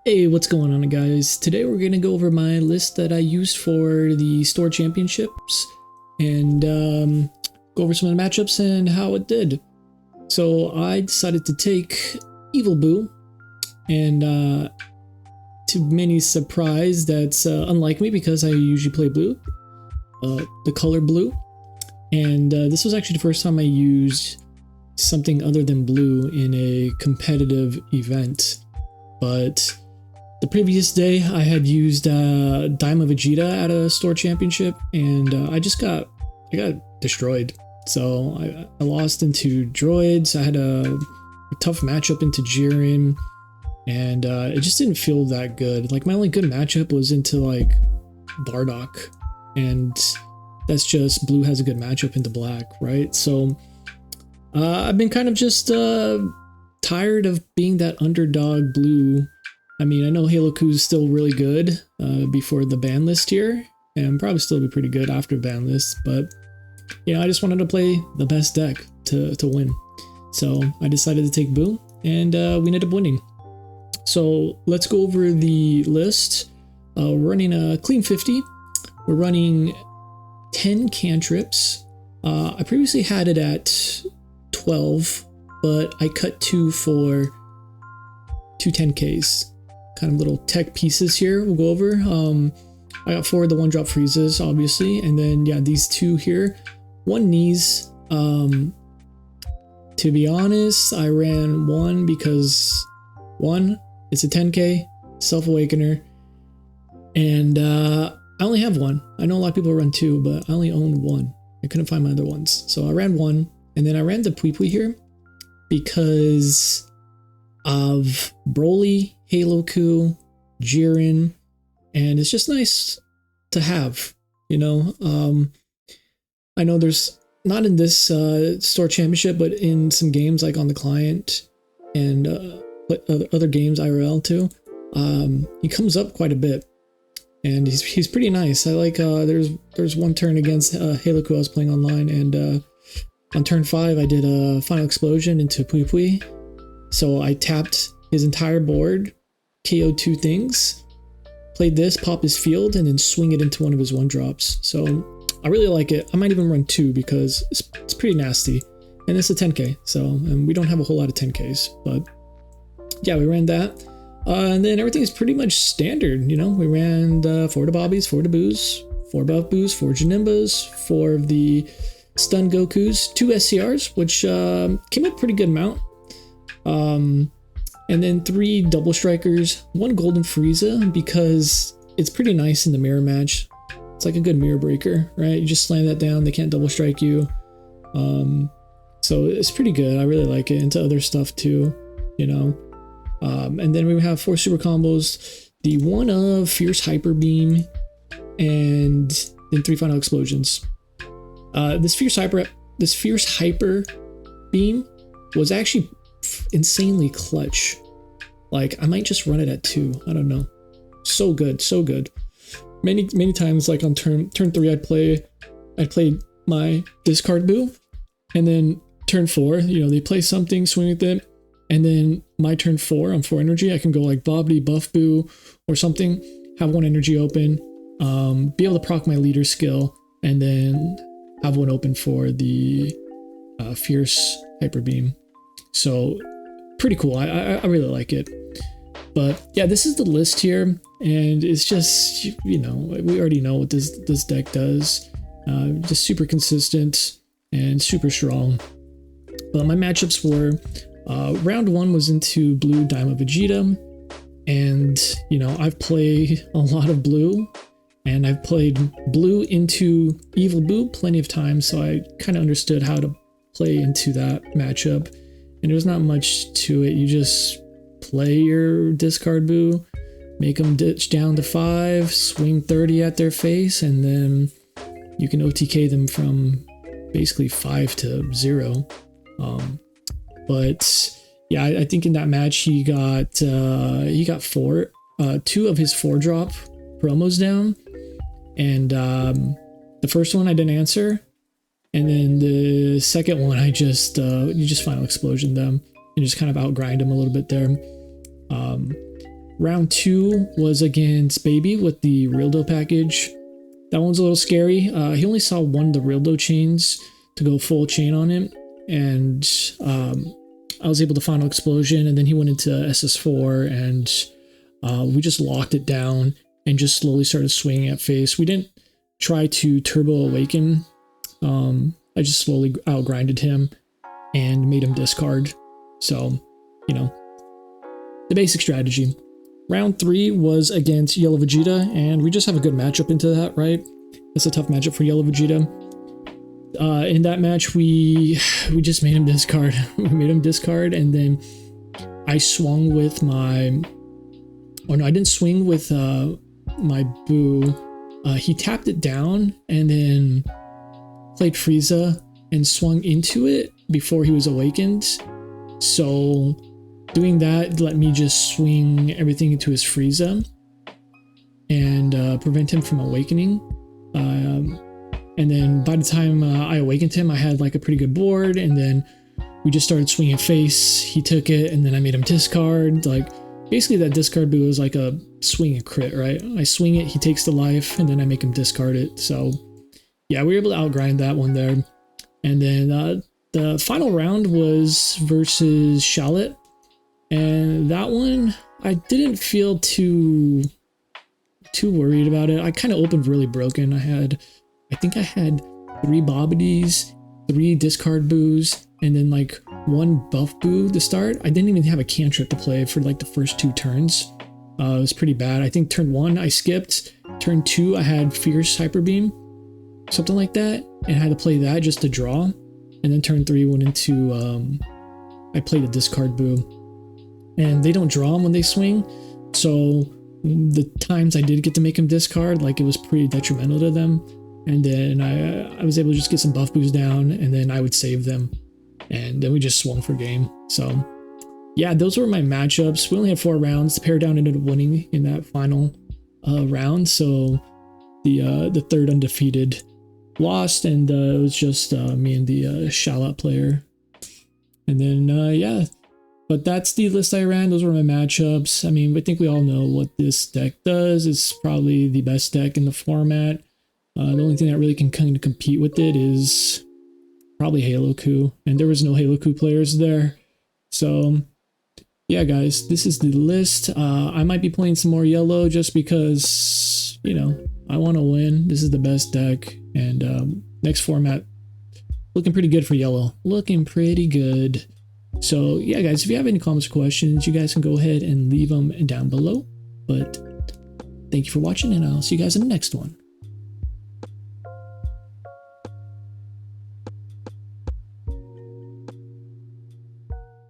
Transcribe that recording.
Hey, what's going on, guys? Today we're going to go over my list that I used for the store championships and go over some of the matchups and how it did. So I decided to take Evil Buu, and to many surprise, that's unlike me because I usually play blue, the color blue, and this was actually the first time I used something other than blue in a competitive event, but the previous day, I had used Daima Vegeta at a store championship, and I got destroyed. So I lost into droids. I had a tough matchup into Jiren, and it just didn't feel that good. Like, my only good matchup was into like Bardock, and that's just blue has a good matchup into black, right? So I've been kind of just tired of being that underdog blue. I mean, I know Halo Q is still really good before the ban list here, and probably still be pretty good after ban list, but you know, I just wanted to play the best deck to win. So I decided to take Buu, and we ended up winning. So let's go over the list. We're running a clean 50. We're running 10 cantrips. I previously had it at 12, but I cut 2 for 2 10Ks. Kind of little tech pieces here we'll go over. I got 4 of the 1-drop freezes, obviously, and then yeah, these 2 here. 1 knees. To be honest, I ran 1 because 1, it's a 10K self-awakener, and I only have 1. I know a lot of people run 2, but I only own 1. I couldn't find my other ones, so I ran 1, and then I ran the Pui Pui here because of Broly, Halo Q, Jiren, and it's just nice to have, you know. I know there's not in this store championship, but in some games like on the client and other games IRL too, he comes up quite a bit, and he's pretty nice. I like there's one turn against Halo Q I was playing online, and on turn 5 I did a final explosion into Pui Pui, so I tapped his entire board, KO'd 2 things, played this, pop his field, and then swing it into one of his 1-drops. So I really like it. I might even run 2 because it's pretty nasty. And it's a 10K, so and we don't have a whole lot of 10Ks. But yeah, we ran that. And then everything is pretty much standard, you know. We ran 4 to Bobbies, 4 to Boos, 4 Buff Boos, 4 Janimbas, 4 of the Stun Gokus, 2 SCRs, which came up pretty good amount. And then 3 double strikers, 1 golden Frieza, because it's pretty nice in the mirror match. It's like a good mirror breaker, right? You just slam that down, they can't double strike you. So it's pretty good. I really like it, into other stuff too, you know. And then we have 4 super combos, the 1 of Fierce Hyper Beam, and then 3 final explosions. This Fierce Hyper Beam was actually insanely clutch. Like, I might just run it at 2. I don't know. So good, so good. Many times, like on turn 3, I'd play my discard Buu, and then turn 4, you know, they play something, swing with it, and then my turn 4 on 4 energy, I can go like Bobbity, Buff Buu, or something, have 1 energy open, be able to proc my leader skill, and then have 1 open for the Fierce Hyper Beam. So pretty cool. I really like it. But yeah, this is the list here, and it's just, you know, we already know what this deck does. Just super consistent and super strong. But my matchups were round 1 was into blue Daima Vegeta, and you know, I've played a lot of blue, and I've played blue into Evil Buu plenty of times, so I kind of understood how to play into that matchup. And there's not much to it. You just play your discard Buu, make them ditch down to 5, swing 30 at their face, and then you can OTK them from basically 5 to 0. But yeah, I think in that match he got 2 of his 4-drop promos down, and the first one I didn't answer. And then the second one, you just final explosion them and just kind of outgrind them a little bit there. Round 2 was against Baby with the Realdo package. That one's a little scary. He only saw one of the Realdo chains to go full chain on him, and I was able to final explosion, and then he went into SS4, and we just locked it down and just slowly started swinging at face. We didn't try to turbo awaken. I just slowly outgrinded him and made him discard. So, you know, the basic strategy. Round 3 was against Yellow Vegeta, and we just have a good matchup into that, right? It's a tough matchup for Yellow Vegeta. In that match, we just made him discard. We made him discard, and then I swung with my... Oh no, I didn't swing with my Buu. He tapped it down and then played Frieza and swung into it before he was awakened. So doing that let me just swing everything into his Frieza and prevent him from awakening. And then by the time I awakened him, I had like a pretty good board, and then we just started swinging face. He took it, and then I made him discard. Like, basically that discard Buu is like a swing and crit, right? I swing it, he takes the life, and then I make him discard it. So yeah, we were able to outgrind that one there. And then the final round was versus Shallot, and that one I didn't feel too worried about it. I kind of opened really broken. I think I had 3 Bobbities, 3 discard Boos, and then like 1 buff Buu to start. I didn't even have a cantrip to play for like the first 2 turns. It was pretty bad. I think turn 1 I skipped. Turn 2 I had Fierce Hyper Beam, something like that, and I had to play that just to draw. And then turn 3 went into I played a discard Buu, and they don't draw them when they swing. So the times I did get to make them discard, like, it was pretty detrimental to them. And then I was able to just get some buff Boos down, and then I would save them, and then we just swung for game. So yeah, those were my matchups. We only had 4 rounds. The pair down ended up winning in that final round, so the third undefeated lost, and it was just me and the Shallot player. And then yeah, but that's the list I ran. Those were my matchups. I mean, I think we all know what this deck does. It's probably the best deck in the format. The only thing that really can kind of compete with it is probably Halo Coup, and there was no Halo Coup players there. So yeah, guys, this is the list. I might be playing some more yellow just because, you know, I want to win. This is the best deck, and next format looking pretty good for yellow. Looking pretty good. So yeah, guys, if you have any comments or questions, you guys can go ahead and leave them down below. But thank you for watching, and I'll see you guys in the next one.